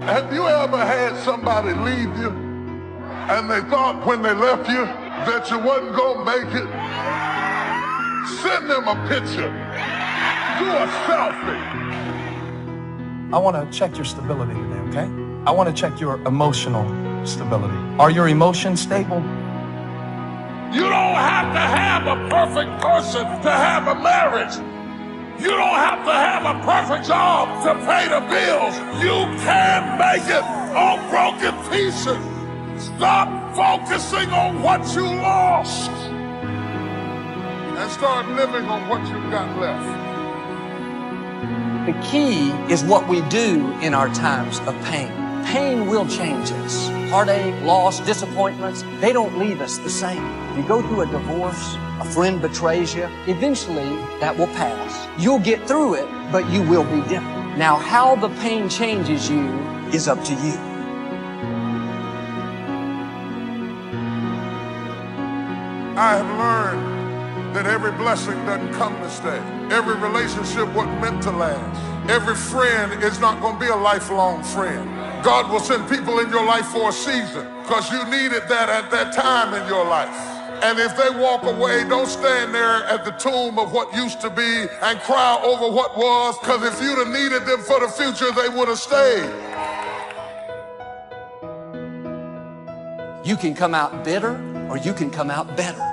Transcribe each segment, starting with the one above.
Have you ever had somebody leave you and they thought when they left you that you wasn't gonna make it? Send them a picture. Do a selfie. I want to check your stability today, okay? I want to check your emotional stability. Are your emotions stable? You don't have to have a perfect person to have a marriage. You don't have to have a perfect job to pay the bills. You can make it on broken pieces. Stop focusing on what you lost and start living on what you've got left. The key is what we do in our times of pain. Pain will change us. Heartache, loss, disappointments, they don't leave us the same. You go through a divorce, a friend betrays you, eventually that will pass. You'll get through it, but you will be different. Now, how the pain changes you is up to you. I have learned that every blessing doesn't come to stay. Every relationship wasn't meant to last. Every friend is not going to be a lifelong friend. God will send people in your life for a season because you needed that at that time in your life. And if they walk away, don't stand there at the tomb of what used to be and cry over what was, because if you'd have needed them for the future, they would have stayed. You can come out bitter or you can come out better.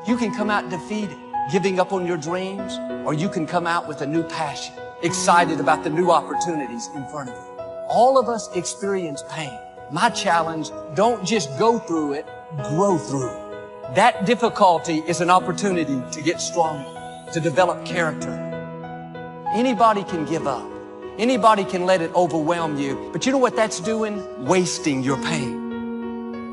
You can come out defeated, giving up on your dreams, or you can come out with a new passion, excited about the new opportunities in front of you. All of us experience pain. My challenge, don't just go through it, grow through it. That difficulty is an opportunity to get stronger, to develop character. Anybody can give up. Anybody can let it overwhelm you. But you know what that's doing? Wasting your pain.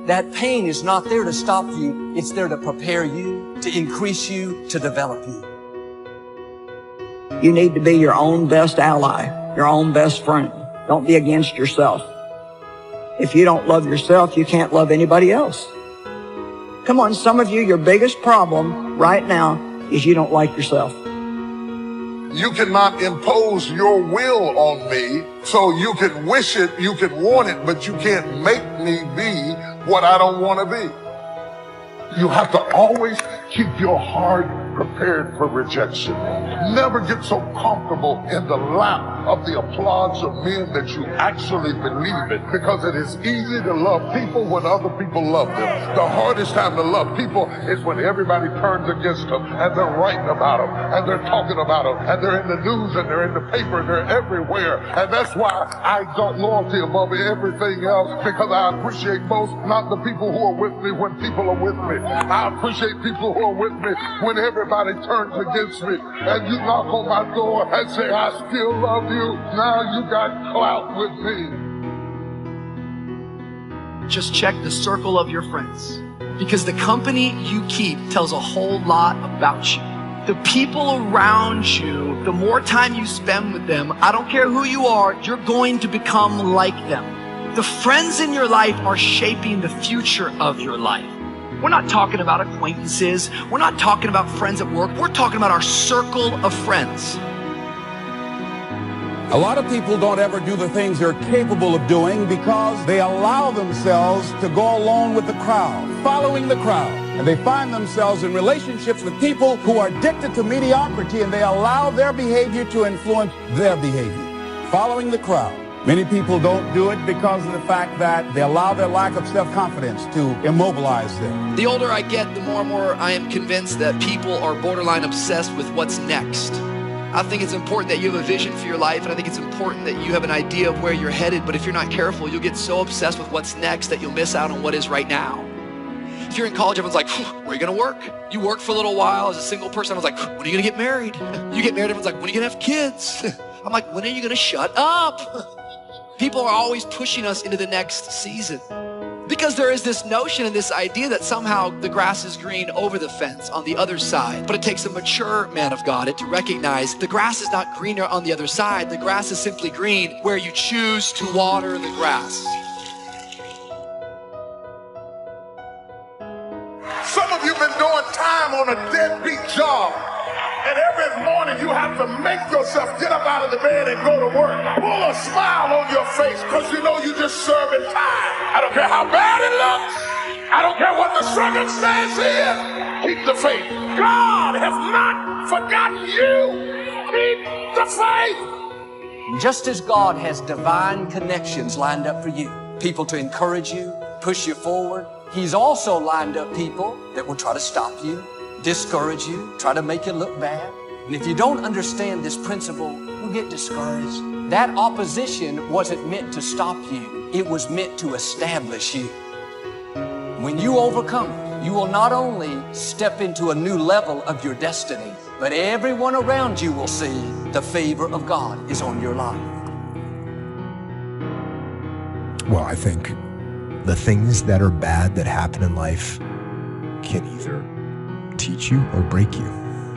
That pain is not there to stop you. It's there to prepare you, to increase you, to develop you. You need to be your own best ally, your own best friend. Don't be against yourself. If you don't love yourself, you can't love anybody else. Come on, some of you, your biggest problem right now is you don't like yourself. You cannot impose your will on me, so you can wish it, you can want it, but you can't make me be what I don't want to be. You have to always keep your heart prepared for rejection. Never get so comfortable in the lap of the applause of men that you actually believe it, because it is easy to love people when other people love them. The hardest time to love people is when everybody turns against them and they're writing about them and they're talking about them and they're in the news and they're in the paper and they're everywhere. And that's why I exalt loyalty above everything else, because I appreciate most not the people who are with me when people are with me. I appreciate people who are with me when everybody turns against me and you knock on my door and say, I still love you. Now you got clout with me. Just check the circle of your friends, because the company you keep tells a whole lot about you. The people around you, the more time you spend with them, I don't care who you are, you're going to become like them. The friends in your life are shaping the future of your life. We're not talking about acquaintances. We're not talking about friends at work. We're talking about our circle of friends. A lot of people don't ever do the things they're capable of doing because they allow themselves to go along with the crowd, following the crowd. And they find themselves in relationships with people who are addicted to mediocrity, and they allow their behavior to influence their behavior, following the crowd. Many people don't do it because of the fact that they allow their lack of self-confidence to immobilize them. The older I get, the more and more I am convinced that people are borderline obsessed with what's next. I think it's important that you have a vision for your life, and I think it's important that you have an idea of where you're headed, but if you're not careful, you'll get so obsessed with what's next that you'll miss out on what is right now. If you're in college, everyone's like, where are you gonna work? You work for a little while as a single person, everyone's like, when are you gonna get married? You get married, everyone's like, when are you gonna have kids? I'm like, when are you gonna shut up? People are always pushing us into the next season, because there is this notion and this idea that somehow the grass is green over the fence on the other side. But it takes a mature man of God to recognize the grass is not greener on the other side. The grass is simply green where you choose to water the grass. Some of you have been doing time on a deadbeat job, and every morning you have to to make yourself get up out of the bed and go to work. Pull a smile on your face because you know you're just serving time. I don't care how bad it looks. I don't care what the circumstance is. Keep the faith. God has not forgotten you. Keep the faith. Just as God has divine connections lined up for you, people to encourage you, push you forward, He's also lined up people that will try to stop you, discourage you, try to make you look bad. And if you don't understand this principle, you'll get discouraged. That opposition wasn't meant to stop you. It was meant to establish you. When you overcome it, you will not only step into a new level of your destiny, but everyone around you will see the favor of God is on your life. Well, I think the things that are bad that happen in life can either teach you or break you.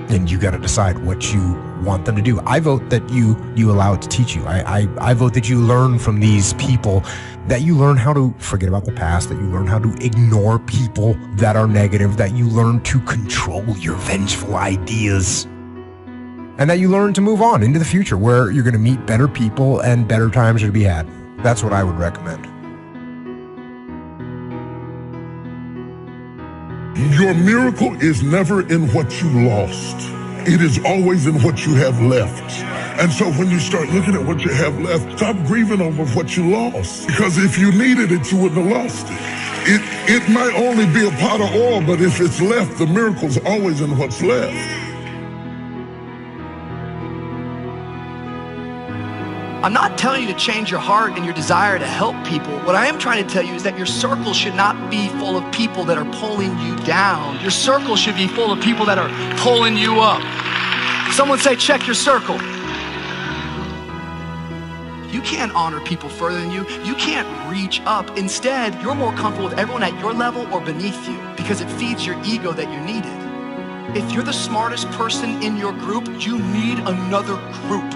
And you got to decide what you want them to do. I vote that you allow it to teach you. I vote that you learn from these people, that you learn how to forget about the past, that you learn how to ignore people that are negative, that you learn to control your vengeful ideas, and that you learn to move on into the future where you're going to meet better people and better times are to be had. That's what I would recommend. Your miracle is never in what you lost. It is always in what you have left. And so when you start looking at what you have left, stop grieving over what you lost. Because if you needed it, you wouldn't have lost it. It might only be a pot of oil, but if it's left, the miracle's always in what's left. I'm not telling you to change your heart and your desire to help people. What I am trying to tell you is that your circle should not be full of people that are pulling you down. Your circle should be full of people that are pulling you up. Someone say, check your circle. You can't honor people further than you. You can't reach up. Instead, you're more comfortable with everyone at your level or beneath you because it feeds your ego that you're needed. If you're the smartest person in your group, you need another group.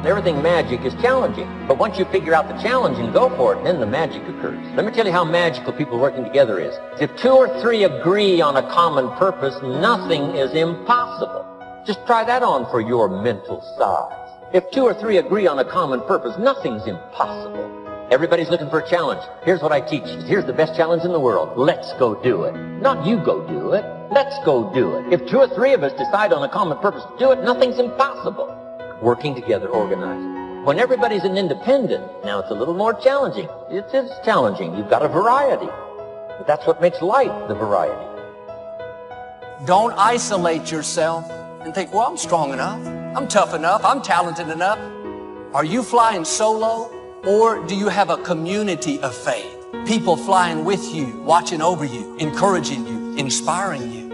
Everything magic is challenging, but once you figure out the challenge and go for it, then the magic occurs. Let me tell you how magical people working together is. If 2 or 3 agree on a common purpose, nothing is impossible. Just try that on for your mental size. If 2 or 3 agree on a common purpose, nothing's impossible. Everybody's looking for a challenge. Here's what I teach. Here's the best challenge in the world. Let's go do it. Not you go do it. Let's go do it. If 2 or 3 of us decide on a common purpose to do it, nothing's impossible. Working together, organizing. When everybody's an independent, now it's a little more challenging. It is challenging. You've got a variety. But that's what makes life the variety. Don't isolate yourself and think, well, I'm strong enough. I'm tough enough. I'm talented enough. Are you flying solo, or do you have a community of faith? People flying with you, watching over you, encouraging you, inspiring you.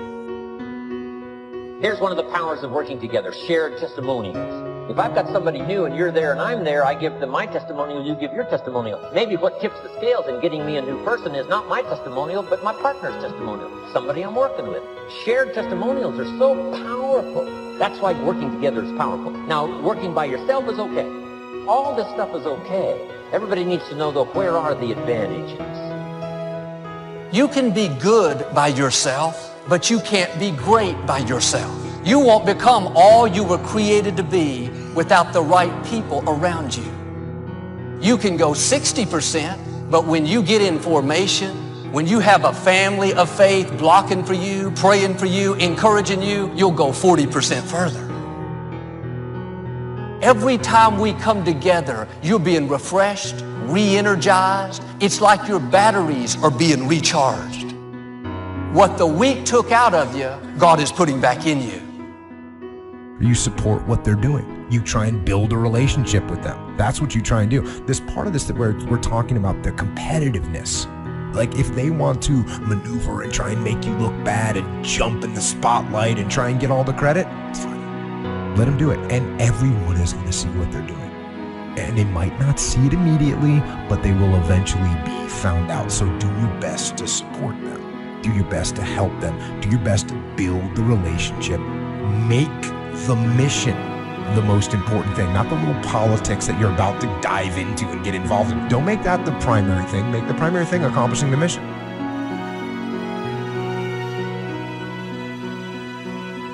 Here's one of the powers of working together, shared testimonials. If I've got somebody new and you're there and I'm there, I give them my testimonial, you give your testimonial. Maybe what tips the scales in getting me a new person is not my testimonial, but my partner's testimonial, somebody I'm working with. Shared testimonials are so powerful. That's why working together is powerful. Now, working by yourself is okay. All this stuff is okay. Everybody needs to know, though, where are the advantages? You can be good by yourself, but you can't be great by yourself. You won't become all you were created to be without the right people around you. You can go 60%, but when you get in formation, when you have a family of faith blocking for you, praying for you, encouraging you, you'll go 40% further. Every time we come together, you're being refreshed, re-energized. It's like your batteries are being recharged. What the week took out of you, God is putting back in you. You support what they're doing. You try and build a relationship with them. That's what you try and do. This part of this that we're talking about, the competitiveness. Like if they want to maneuver and try and make you look bad and jump in the spotlight and try and get all the credit, it's fine. Let them do it. And everyone is going to see what they're doing. And they might not see it immediately, but they will eventually be found out. So do your best to support them. Do your best to help them. Do your best to build the relationship. Make the mission the most important thing, not the little politics that you're about to dive into and get involved in. Don't make that the primary thing. Make the primary thing accomplishing the mission.